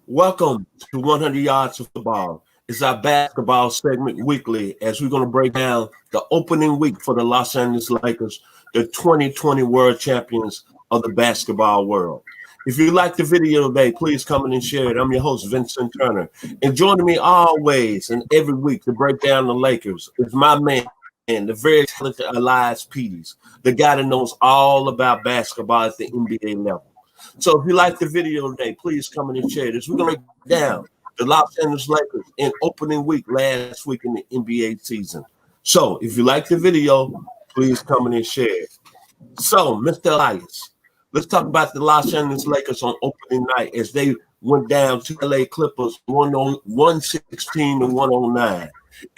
Welcome to 100 Yards of Football. It's our basketball segment weekly as we're going to break down the opening week for the Los Angeles Lakers, the 2020 world champions of the basketball world. If you like the video today, please comment and share it. I'm your host, Vincent Turner. And joining me always and every week to break down the Lakers is my man, the very talented Elias, the guy that knows all about basketball at the NBA level. So if you like the video today, please comment and share this. We're going to break down the Los Angeles Lakers in opening week last week in the NBA season. So if you like the video, please comment and share it. So, Mr. Elias, let's talk about the Los Angeles Lakers on opening night as they went down to LA Clippers 116 to 109.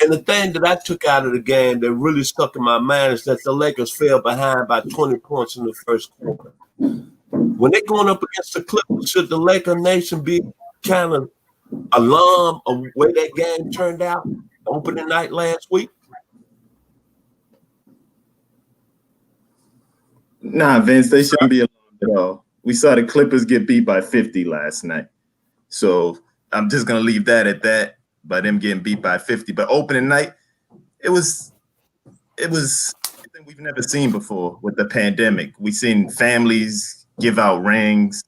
And the thing that I took out of the game that really stuck in my mind is that the Lakers fell behind by 20 points in the first quarter. When they're going up against the Clippers, should the Laker Nation be kind of alarmed of the way that game turned out opening night last week? Nah, Vince, they shouldn't be alarmed at all. We saw the Clippers get beat by 50 last night. So I'm just going to leave that at that, by them getting beat by 50. But opening night, it was something we've never seen before with the pandemic. We've seen families give out rings.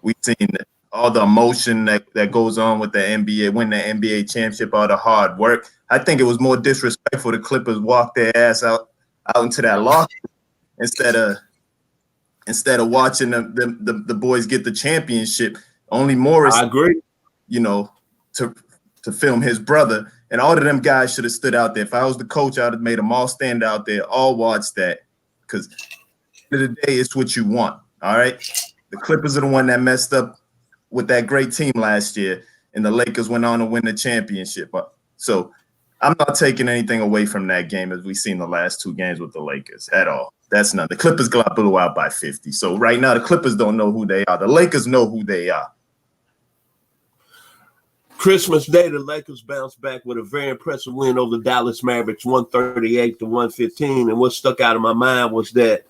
We've seen all the emotion that goes on with the NBA, win the NBA championship, all the hard work. I think it was more disrespectful the Clippers walk their ass out into that locker instead of watching the boys get the championship. Only Morris, I agree, to film his brother, and all of them guys should have stood out there. If I was the coach, I would have made them all stand out there, all watch that, because at the end of the day, it's what you want. All right, the Clippers are the one that messed up with that great team last year, and the Lakers went on to win the championship. So I'm not taking anything away from that game as we've seen the last two games with the Lakers at all. That's not. The Clippers got blew out by 50. So right now, the Clippers don't know who they are. The Lakers know who they are. Christmas Day, the Lakers bounced back with a very impressive win over the Dallas Mavericks, 138 to 115. And what stuck out of my mind was that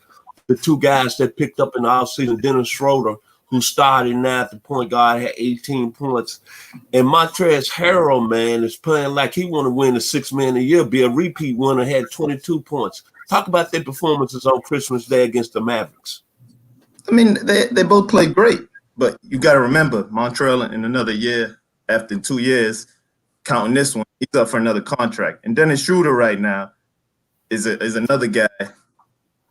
the two guys that picked up in the offseason, Dennis Schroeder, who started now at the point guard, had 18 points. And Montrezl Harrell, man, is playing like he want to win the Sixth Man of the Year, be a repeat winner, had 22 points. Talk about their performances on Christmas Day against the Mavericks. I mean, they both played great, but you got to remember, Montrezl in another year, after 2 years, counting this one, he's up for another contract. And Dennis Schroeder right now is another guy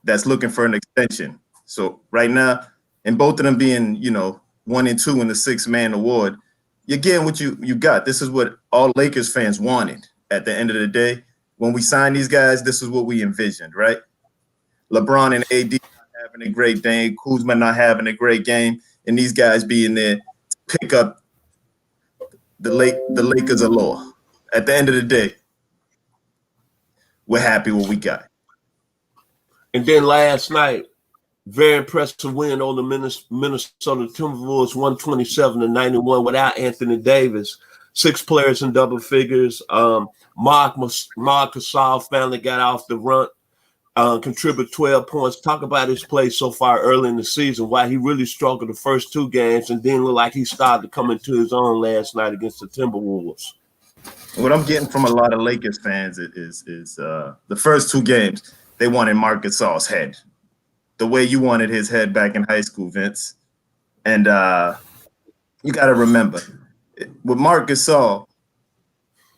that's looking for an extension. So right now, and both of them being, 1 and 2 in the Sixth Man Award, you're getting what you got. This is what all Lakers fans wanted at the end of the day. When we signed these guys, this is what we envisioned, right? LeBron and AD not having a great day, Kuzma not having a great game, and these guys being there to pick up the Lakers allure. At the end of the day, we're happy with what we got. And then last night, very impressive win over the Minnesota Timberwolves, 127 to 91 without Anthony Davis. 6 players in double figures. Marc Gasol finally got off the run, contributed 12 points. Talk about his play so far early in the season, why he really struggled the first 2 games and then looked like he started to come into his own last night against the Timberwolves. What I'm getting from a lot of Lakers fans is the first 2 games, they wanted Marc Gasol's head, the way you wanted his head back in high school, Vince. And you got to remember, with Marc Gasol,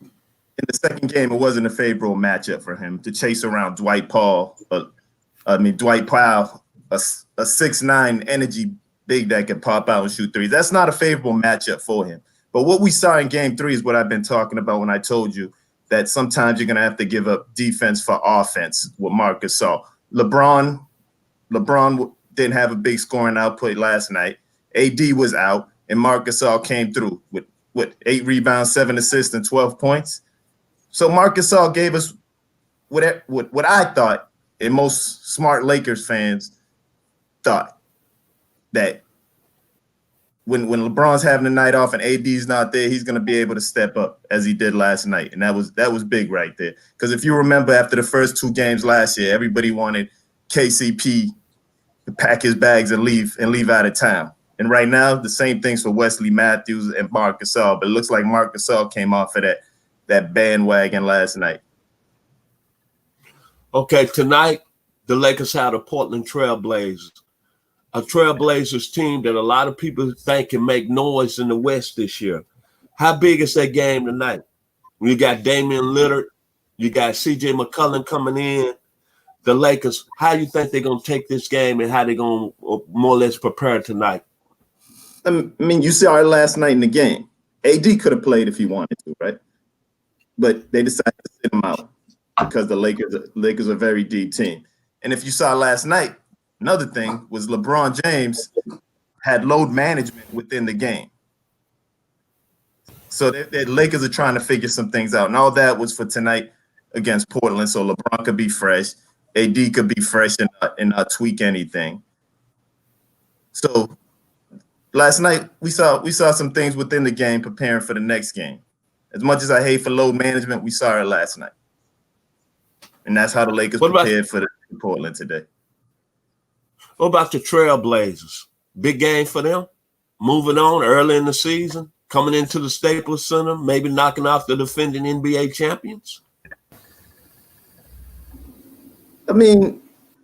in the second game, it wasn't a favorable matchup for him to chase around Dwight Powell, a 6'9" energy big that could pop out and shoot threes. That's not a favorable matchup for him. But what we saw in game 3 is what I've been talking about when I told you that sometimes you're going to have to give up defense for offense with Marc Gasol. LeBron didn't have a big scoring output last night. AD was out, and Marc Gasol came through with 8 rebounds, 7 assists, and 12 points. So Marc Gasol gave us what I thought, and most smart Lakers fans thought, that when LeBron's having a night off and AD's not there, he's going to be able to step up as he did last night. And that was big right there. Because if you remember, after the first 2 games last year, everybody wanted KCP pack his bags and leave out of town. And right now, the same things for Wesley Matthews and Marc Gasol, but it looks like Marc Gasol came off of that bandwagon last night. Okay, tonight the Lakers had a Portland Trailblazers, a Trailblazers team that a lot of people think can make noise in the West this year. How big is that game tonight? You got Damian Lillard, you got C.J. McCollum coming in. The Lakers, how you think they're going to take this game and how they're going to more or less prepare tonight? I mean, you saw it last night in the game. AD could have played if he wanted to, right? But they decided to sit him out because the Lakers are a very deep team. And if you saw last night, another thing was LeBron James had load management within the game. So the Lakers are trying to figure some things out. And all that was for tonight against Portland. So LeBron could be fresh. AD could be fresh and not tweak anything. So last night we saw some things within the game preparing for the next game. As much as I hate for load management, we saw it last night. And that's how the Lakers prepared for Portland today. What about the Trailblazers? Big game for them? Moving on early in the season, coming into the Staples Center, maybe knocking off the defending NBA champions? I mean,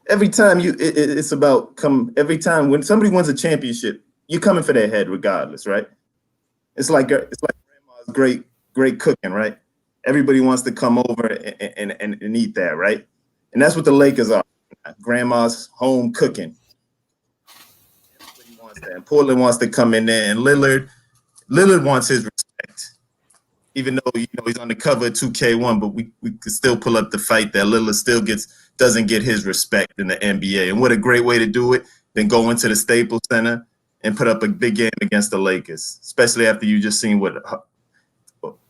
every time it's about every time when somebody wins a championship, you're coming for their head regardless, right? It's like grandma's great cooking, right? Everybody wants to come over and eat that, right? And that's what the Lakers are. Grandma's home cooking. Everybody wants that. And Portland wants to come in there, and Lillard wants his respect. Even though he's on the cover of 2K1, but we could still pull up the fight that Lillard still doesn't get his respect in the NBA. And what a great way to do it than go into the Staples Center and put up a big game against the Lakers, especially after you just seen what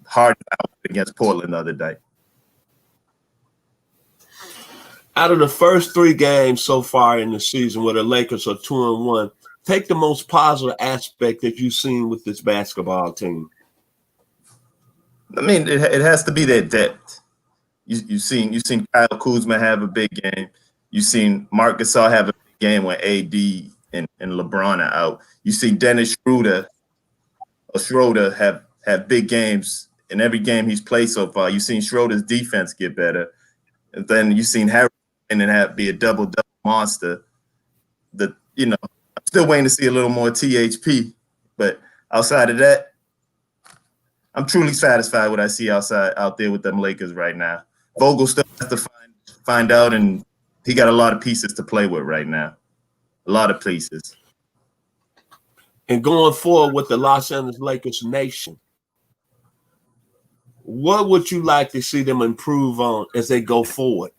Harden out against Portland the other day. Out of the first 3 games so far in the season where the Lakers are 2-1, take the most positive aspect that you've seen with this basketball team. I mean, it has to be their depth. You've seen Kyle Kuzma have a big game. You've seen Marc Gasol have a big game when AD and LeBron are out. You've seen Dennis Schroeder have big games in every game he's played so far. You've seen Schroeder's defense get better. And then you've seen Harry and be a double-double monster. I'm still waiting to see a little more THP. But outside of that, I'm truly satisfied with what I see out there with them Lakers right now. Vogel still has to find out, and he got a lot of pieces to play with right now. A lot of pieces. And going forward with the Los Angeles Lakers nation, what would you like to see them improve on as they go forward?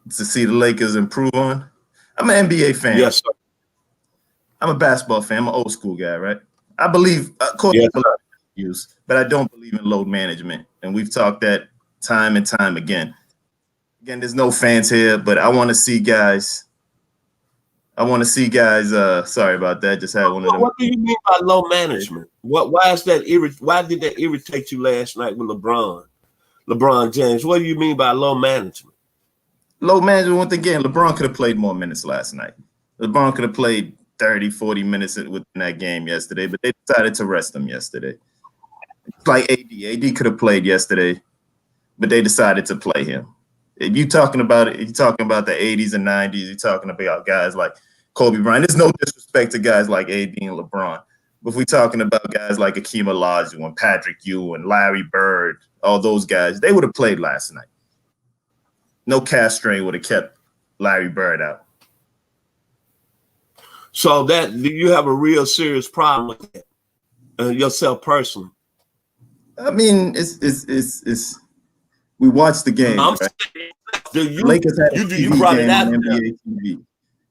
To see the Lakers improve on? I'm an NBA fan. Yes, sir. I'm a basketball fan. I'm an old school guy, right? I believe, of course, yes, use, but I don't believe in load management. And we've talked that time and time again. Again, there's no fans here, but I want to see guys. Sorry about that. Just had one of them. What do you mean by low management? Why is that? Why did that irritate you last night with LeBron James? What do you mean by low management? Low management, once again, LeBron could have played more minutes last night. LeBron could have played 30, 40 minutes within that game yesterday, but they decided to rest him yesterday. It's like AD. AD could have played yesterday, but they decided to play him. If you're talking about the 80s and 90s, you're talking about guys like Kobe Bryant. There's no disrespect to guys like AD and LeBron. But if we're talking about guys like Akeem Olajuwon, Patrick Ewing, Larry Bird, all those guys, they would have played last night. No calf strain would have kept Larry Bird out. So you have a real serious problem with that yourself personally. I mean, it's we watched the game. Right? Lakers had a TV game on NBA TV.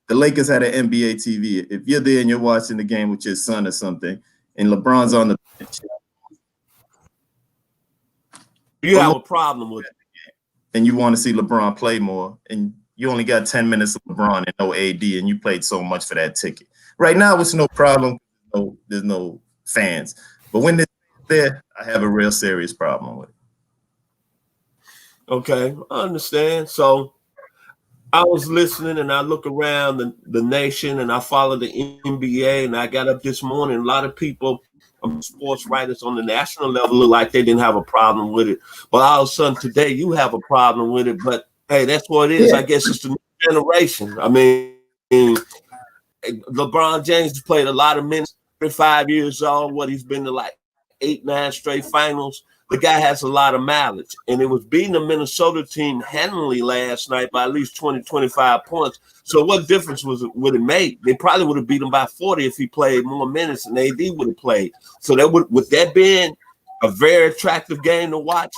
The Lakers had an NBA TV. If you're there and you're watching the game with your son or something, and LeBron's on the bench, you have a problem with it. And you want to see LeBron play more, and you only got 10 minutes of LeBron and no AD, and you paid so much for that ticket. Right now, it's no problem. There's no fans. But when they're there, I have a real serious problem with it. Okay, I understand. So I was listening and I look around the nation and I follow the NBA and I got up this morning. A lot of people, sports writers on the national level, look like they didn't have a problem with it. But all of a sudden today you have a problem with it. But hey, that's what it is. Yeah. I guess it's the new generation. I mean, LeBron James has played a lot of minutes, 35 years old, he's been to like 8-9 straight finals. The guy has a lot of mileage, and it was beating the Minnesota team handily last night by at least 20, 25 points. So what difference would it make? They probably would have beat him by 40 if he played more minutes than AD would have played. So that with that being a very attractive game to watch,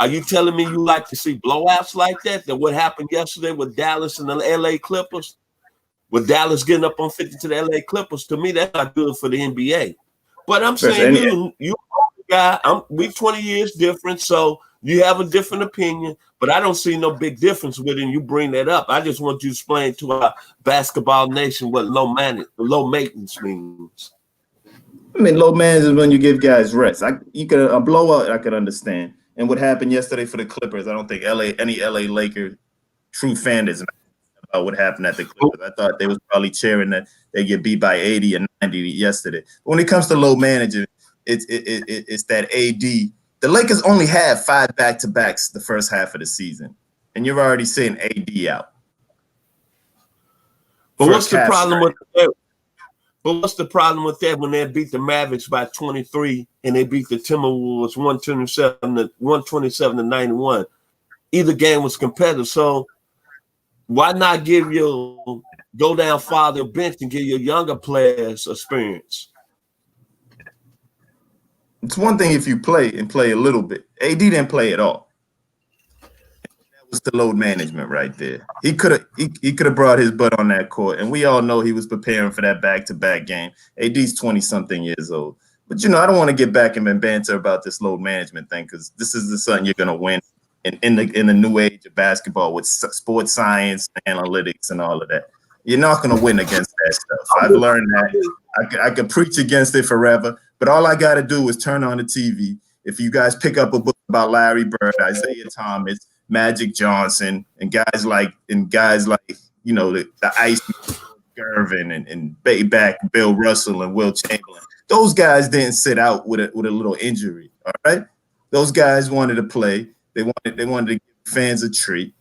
are you telling me you like to see blowouts like that? That what happened yesterday with Dallas and the LA Clippers? With Dallas getting up on 50 to the LA Clippers, to me, that's not good for the NBA. But I'm saying you guy, we 20 years different, so you have a different opinion, but I don't see no big difference with it, and you bring that up. I just want you to explain to our basketball nation what low maintenance means. I mean, low maintenance is when you give guys rest. A blowout I could understand. And what happened yesterday for the Clippers, I don't think any LA Laker true fan is about what happened at the Clippers. I thought they was probably cheering that they get beat by 80 and 90 yesterday. But when it comes to low management, it's that AD. The Lakers only have 5 back-to-backs the first half of the season, and you're already seeing AD out. But what's the problem with that? But what's the problem with that when they beat the Mavericks by 23 and they beat the Timberwolves 127 to 91? Either game was competitive, so why not go down farther bench and give your younger players experience? It's one thing if you play a little bit. AD didn't play at all. That was the load management right there. He could have brought his butt on that court, and we all know he was preparing for that back-to-back game. AD's 20-something years old. But, I don't want to get back and banter about this load management thing because this is the something you're going to win in the new age of basketball with sports science, analytics, and all of that. You're not going to win against that stuff. I've learned that. I could preach against it forever, but all I got to do is turn on the TV. If you guys pick up a book about Larry Bird, Isaiah Thomas, Magic Johnson, and guys like the Ice Gervin and Bayback Bill Russell and Will Chamberlain, those guys didn't sit out with a little injury. All right, those guys wanted to play. They wanted to give fans a treat,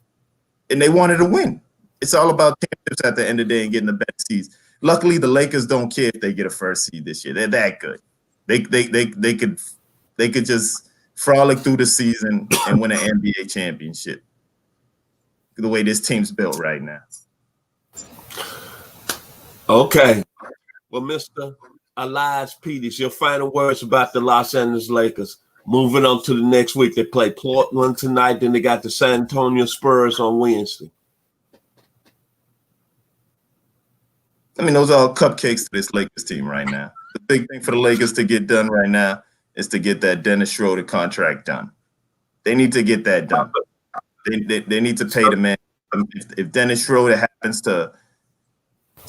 and they wanted to win. It's all about championships at the end of the day and getting the best seeds. Luckily, the Lakers don't care if they get a first seed this year. They're that good. They could just frolic through the season and win an NBA championship. The way this team's built right now. Okay. Well, Mr. Elias Pires, your final words about the Los Angeles Lakers. Moving on to the next week. They play Portland tonight, then they got the San Antonio Spurs on Wednesday. I mean, those are all cupcakes to this Lakers team right now. The big thing for the Lakers to get done right now is to get that Dennis Schroeder contract done. They need to get that done. They need to pay the man. If Dennis Schroeder happens to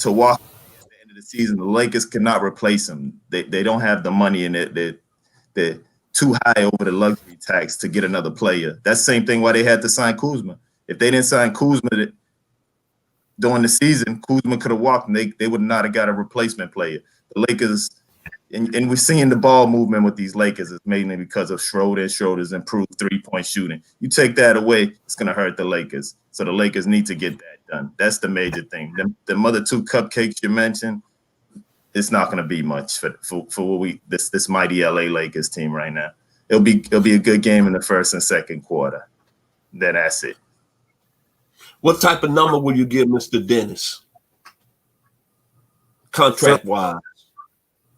walk at the end of the season, the Lakers cannot replace him. They don't have the money in it. They're too high over the luxury tax to get another player. That's the same thing why they had to sign Kuzma. If they didn't sign Kuzma during the season, Kuzma could have walked and they would not have got a replacement player. The Lakers, and we're seeing the ball movement with these Lakers is mainly because of Schroeder's improved three-point shooting. You take that away, it's going to hurt the Lakers. So the Lakers need to get that done. That's the major thing. The other 2 cupcakes you mentioned, it's not going to be much for this mighty LA Lakers team right now. It'll be a good game in the first and second quarter. Then that's it. What type of number will you give Mr. Dennis? Contract-wise.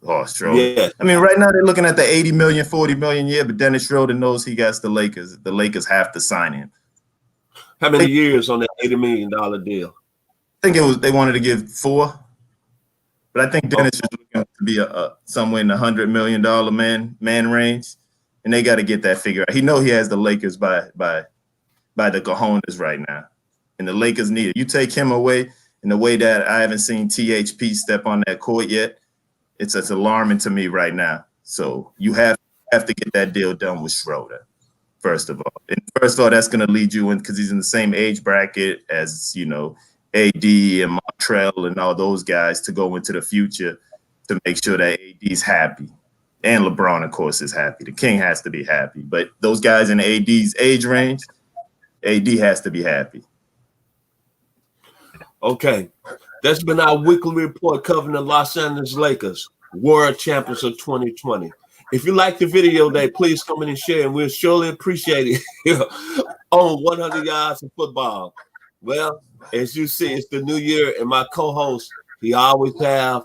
Oh, Schroeder. Yeah. I mean, right now they're looking at the $80 million, $40 million a year, but Dennis Schroeder knows he got the Lakers. The Lakers have to sign him. How many years on that $80 million deal? I think they wanted to give 4. But I think Dennis is looking to be somewhere in the $100 million man range, and they got to get that figured out. He know he has the Lakers by the cojones right now, and the Lakers need it. You take him away in the way that I haven't seen THP step on that court yet. It's alarming to me right now. So you have to get that deal done with Schroeder. first of all. And first of all, that's going to lead you in because he's in the same age bracket as, you know, AD and Montrell and all those guys to go into the future to make sure that AD's happy. And LeBron, of course, is happy. The King has to be happy. But those guys in AD's age range, AD has to be happy. Okay. That's been our weekly report covering the Los Angeles Lakers, world champions of 2020. If you like the video today, please come in and share, and we'll surely appreciate it on 100 Yards of Football. Well, as you see, it's the new year, and my co-host, he always have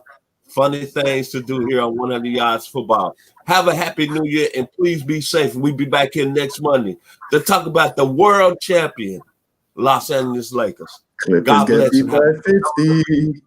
funny things to do here on 100 Yards Football. Have a happy new year, and please be safe. We'll be back here next Monday to talk about the world champion, Los Angeles Lakers. Clippers God bless get beat you. by 50.